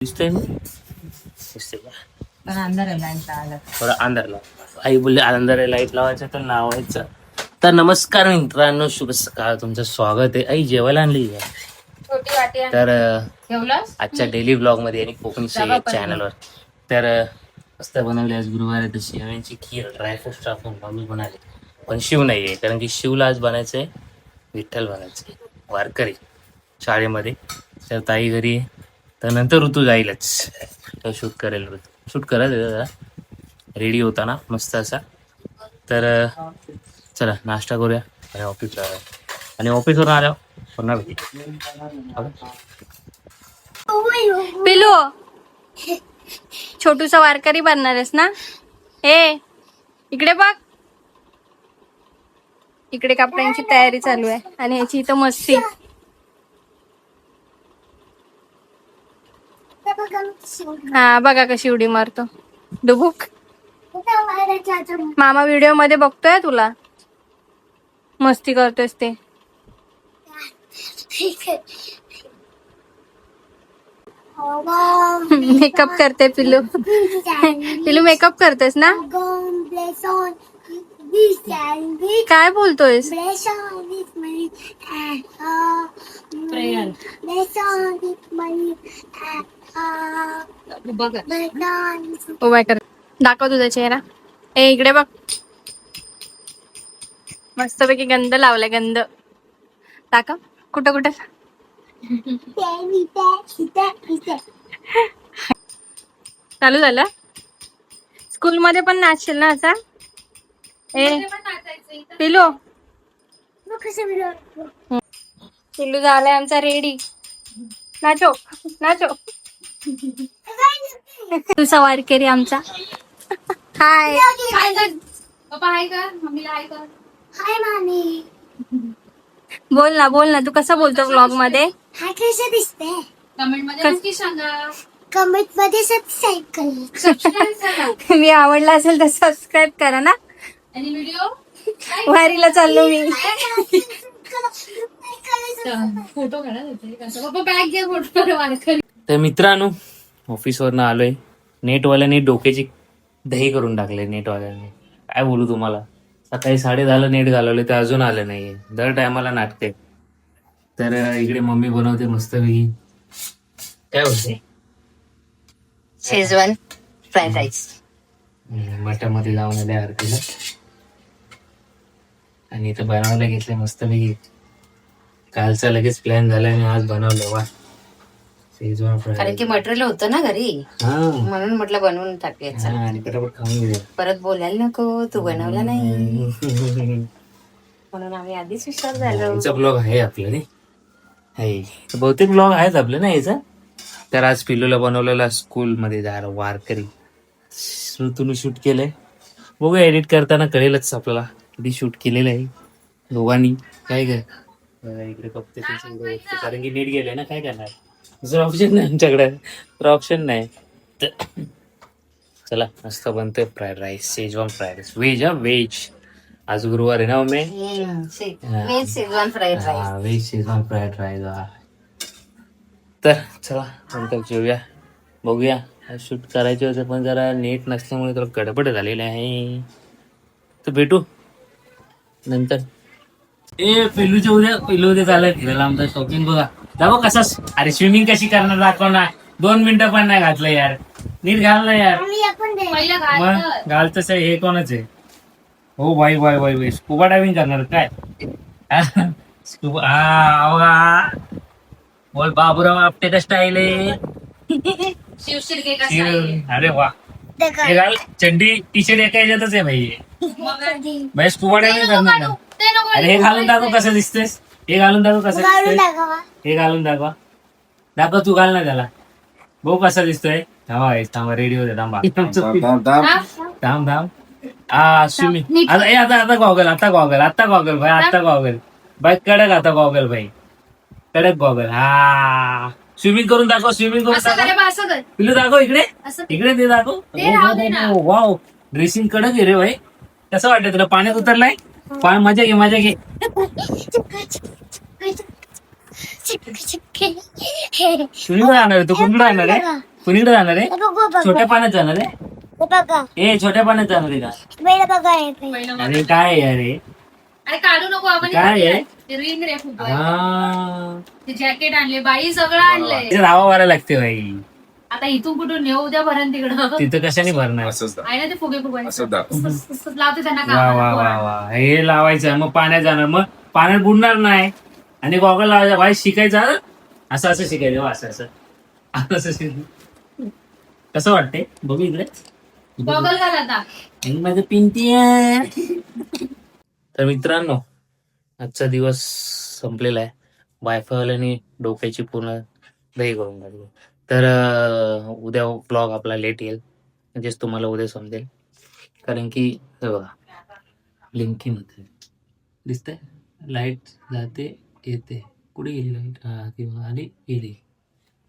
दिसतंय ना? दिसतंय का? पण अंधार आहे लाईट लावायला. थोडा अंधार लाव. आई बोलली अंधार लाईट लावायचं तर लावायचं. तर नमस्कार मित्रांनो, शुभ सकाळ, तुमचं स्वागत आहे. आई जेवायला आणली आहे. छोटी वाटी तर ठेवलंस आजच्या डेली ब्लॉग मध्ये आणि कोकणी डबा पण चॅनलवर तर मस्त बनवली. आज गुरुवार आहे तर शेवयांची खीर ड्रायफ्रुट्स टाकून मम्मी बनाली. पण शिव नाही आहे, कारण की शिवला आज बनायचंय विठ्ठल बनायचंय वारकरी शाळेमध्ये. तर ताई घरी आहे. तर नंतर ऋतू जाईलच, तर शूट करेल. ऋतू शूट करा जरा रेडी होता ना मस्त असा. तर चला नाश्ता करूया आणि ऑफिसला आणि ऑफिसवरून आल्यावर पुन्हा पिलू छोटूसा वारकरी बनणार आहेस ना? ए इकडे बघ, इकडे कपड्यांची तयारी चालू आहे आणि ह्याची इथं मस्ती. हा बघा कशी उडी मारतो डुबुक. मामा व्हिडिओ मध्ये बघतोय तुला, मस्ती करतोयस ते. मेकअप करते पिलू. पिलू मेकअप करतेस ना? काय बोलतोयस? उभा कर, दाखव तुझा चेहरा. ए इकडे बघ, मस्तपैकी गंध लावलाय. गंध दाखव कुठं कुठं. चालू झालं. स्कूल मध्ये पण नाचशील ना असा? ए पिलू, पिल्लू झालाय आमचा रेडी. Nacho nacho. तू सवार केली आमचा. हाय पप्पा हाय कर, मम्मीला हाय कर. हाय मामी. बोल ना, बोल ना. तू कसं बोलतो व्लॉग मध्ये? हाय कसं दिसते? कमेंट मध्ये नक्की सांगा. कमेंट मध्ये सबस्क्राईब करा. सबस्क्राईब करा मी आवडला असेल तर सबस्क्राईब करा ना. आणि व्हिडिओ वारीला चाललो मी. फोटो काढा त्याचे. पप्पा बॅग घे, फोटो काढ वारकरी. तर मित्रांनो, ऑफिसवरनं आलोय. नेटवाल्याने डोक्याची दही करून टाकले. नेटवाल्याने काय बोलू तुम्हाला. सकाळी 10:30 नेट घालवले तर अजून आलं नाहीये. दर टायमाला नाटते. तर इकडे मम्मी बनवते मस्तपैकी. काय बोलते? Schezwan fried rice. मठामध्ये जाऊन आले आरतीला आणि इथं बनवायला घेतले मस्तपैकी. कालचा लगेच प्लॅन झाला आणि आज बनवलं. वा, शेजवान कारण फ्राय. की मटेरियल होतं ना घरी, हा म्हणून म्हटलं बनवून टाकूया. हा, आणि पटापट खाऊन घेऊया. परत बोलायला नको तू बनवला नाही, म्हणून आम्ही आधीच विचार झालो. याचा ब्लॉग आहे आपलं नाही आहे, बहुतेक ब्लॉग आहेच आपलं ना याचा. तर आज पिल्लूला बनवलेला स्कूल मध्ये जा वारकरी ऋतून शूट केलंय. बघूया एडिट करताना कळेलच आपल्याला कधी शूट केलेलं आहे दोघांनी. काय काय इकडे बघते कारण की नीट गेलंय ना. काय करणार, दुसरं ऑप्शन नाही आमच्याकडे, दुसरं ऑप्शन नाही. तर चला मस्त बनतोय fried rice, Schezwan fried rice. Veg हा व्हेज. आज गुरुवार आहे ना mummy. Veg Schezwan fried rice. Veg Schezwan fried rice. तर चला नंतर जेवूया, बघूया. शूट करायचे होते पण जरा नेट नसल्यामुळे थोडं गडबड झालेलं आहे. तर भेटू नंतर. ए पिल्लूच्या उद्या चालत फिरायला आमचा शॉपिंग. बघा दाखव कसा. अरे स्विमिंग कशी करणार दाखव ना. 2 मिनिटं पण नाही घातलं यार. नीट घाल ना यार. मग घाल तसं. हे कोणच आहे? हो बाई बाई बाई बाई, स्कुबा डायव्हिंग करणार काय? स्कुबा. हा बोल बाबूराव आपटे का स्टाईल आहे. शिवशिर्के का साई. अरे वा. हे घाल चड्डी टी शर्ट एका याच्यातच आहे भाई. भाई स्कुबा डायव्हिंग करणार का? अरे हे घालून दाखव कसं दिसतेस. हे घालून दाखव कसं दिसतंय. हे घालून दाखवा. दाखव तू घाल ना त्याला. भाऊ कसा दिसतोय. थांबा रेडी होते. थांबा थांब थांब. हा स्विमिंग. आता गॉगल. आता गॉगल भाई. आता गॉगल भाई. कडक आता गॉगल भाई. कडक गॉगल. हा स्विमिंग करून दाखव. स्विमिंग करून दाखव. पिल्लू दाखव इकडे. इकडे ते दाखव. वाव, ड्रेसिंग कडक आहे रे भाई. कसं वाटतं तुला. पाण्यात उतरलाय. मजा घे मजा घे. चिपके चिपके तुम्ही राहणार आहे, तू कुठून राहणार आहे? कुणीकडे जाणार आहे? हे बघू बघा छोट्या पाण्यात जाणार आहे? हे बघा ए छोट्या पाण्यात जाणार आहे का? बैल बघा हे बैल. अरे काय आहे अरे? अरे काढू नको आपण काय आहे? रिंग रे खूप हा. जॅकेट आणले बाई सगळं आणलंय तिथे राहावं वारा लागते बाई. आता इथून कुठून नेऊ उद्या भरण तिकडं तिथं कशाने भरणार? आहे ना ते फुगे लावते त्यांना वा वा वा काम वा हे लावायचं मग पाण्यात जाणार मग पाण्यात बुडणार नाही आणि गॉगल लावायचा भाई शिकायचं असं असं शिकायचं असं असं असं कसं वाटतंय बघू इकडे गॉगल घाल आता आणि माझं पिंटी आहे. तर मित्रांनो आजचा दिवस संपलेला आहे. वायफायवाल्याने डोक्याची पूर्ण दही करून काढली. तर उद्या ब्लॉग आपला लेट येईल म्हणजेच तुम्हाला उद्या समजेल कारण की हे बघा ब्लिंकिंग होते दिसतंय लाईट जाते येते कुठे गेली लाईट हा किंवा आली गेली.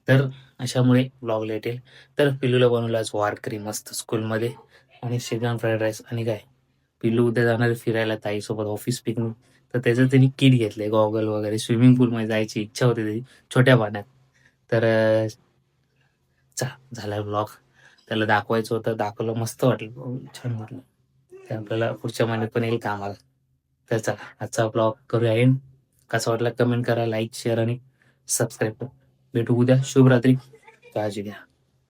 तर अशामुळे ब्लॉग लेट येईल. तर पिल्लूला बनवलं आज वारकरी मस्त स्कूलमध्ये आणि शेजवान फ्राईड राईस आणि काय पिल्लू उद्या जाणार फिरायला ताईसोबत ऑफिस पिकनिक. तर त्याचं त्यांनी किट घेतलंय गॉगल वगैरे स्विमिंग पूलमध्ये जायची इच्छा होती त्याची छोट्या पाण्यात. तर झाला ब्लॉग त्याला दाखवायचं होतं दाखवलं मस्त वाटलं छान वाटलं ते आपल्याला पुढच्या महिन्यात पण येईल कामाला. तर चला आजचा ब्लॉग करूया एंड. कसा वाटला कमेंट करा लाईक शेअर आणि सबस्क्राईब करा. भेटू उद्या शुभरात्री काळजी घ्या.